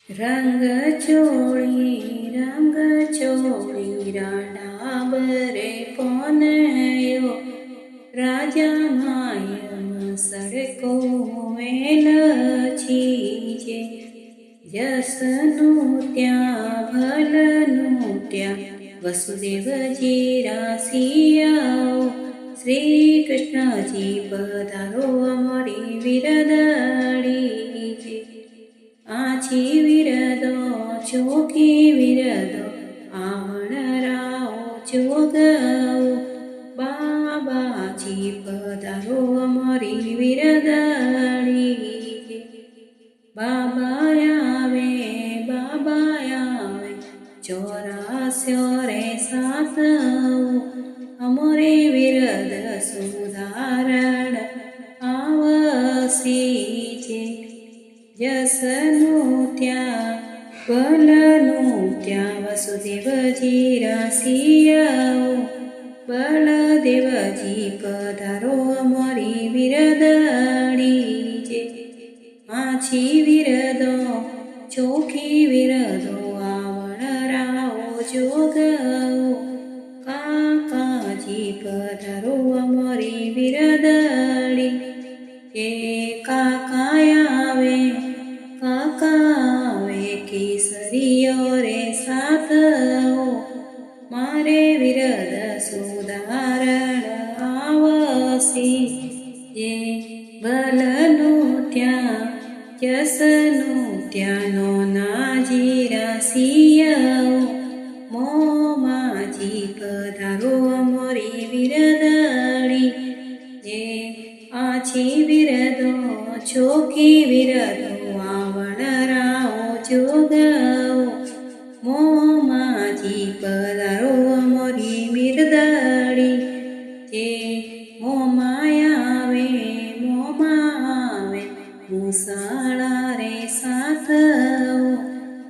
રંગ ચોળી રાડા બરે પોનયો રાજા માયમ સડકો મેલ છીજે જસનું ત્યાં ભલનું ત્યાં વસુદેવજી રાસિયાઓ શ્રી કૃષ્ણજી પધારો અમારી વિરદડી જે આછી વિરદો ચોખી વિરદો આવણરાઓ જોગાઓ બાબાજી પધારો અમારી વિરદડી બાબા આવે ચોરાસ્યો રે સાતવો અમરે વિરદ સુધારણ આવસી છે જસનું ત્યાં બલનું ત્યાં વસુદેવજી રાસિયાઓ બલદેવજી પધારો અમારી વિરદડી જે આછી વિરદો ચોખી વિરદો આવણરાઓ જોગાઓ કાકાજી પધારો અમારી વિરદડી એ કાકા આવે કેસરીયો રે સાથવો મારે વિરદ સુધારણ આવસી જે બલનું ત્યાં જસનું ત્યાંનો નાજી રાસિયાઓ મોમાજી પધારો અમારી વિરદડી જે આછી વિરદો ચોખી વિરદો આવણરાઓ જોગાઓ મોમાજી પધારો અમારી વિરદડી જે મોમાં આવે મુસાળા રે સાથવો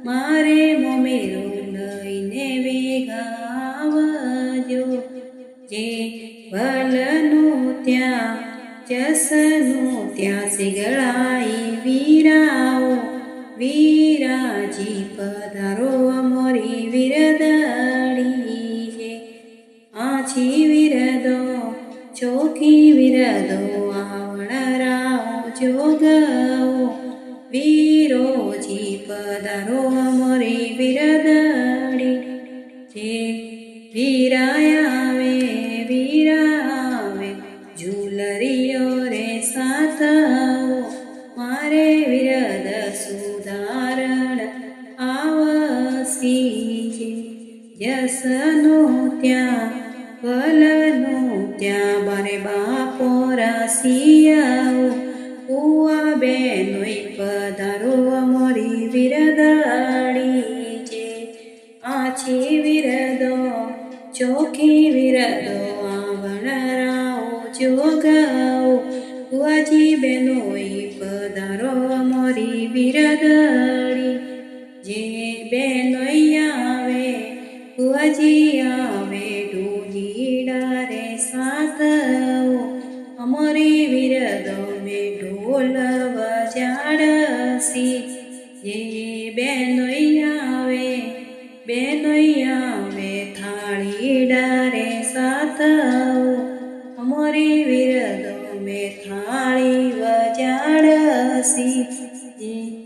મારે મોમેરો લઈને વેગાવજો જે ભલનું ત્યાં જસનું ત્યાં સિગળાઈ વીરાઓ વીરાજી પધારો અમારી વિરદડી છે આછી વિરદો ચોખી વિરદો આવણરાઓ જોગાઓ વીરોજી પધારો અમારી વિરદડી જે વીરા આવે ઝૂલરીઓ રે સાથવો મારે વિરદ સુધારણ આવસી છે જસનું ત્યાં ભલનું ત્યાં બારે બાપો રાસિયાઓ ઉવા બેનોય પધારો અમારી વિરદડી છે આછી વિરદો ચોખી વિરદો આવણરાઓ જોગાઓ ઉવાજી બેનોય પધારો અમારી વિરદડી જે બેનોય આવે ઉવાજી આવે ઢોલીડા રે સાથવો અમારી વિરદો મેં ઢોલ વજાડસી જે બેનોય આવે થાળીડા રે સાથવો અમારી વિરદો મેં થાળી વજાડસી જે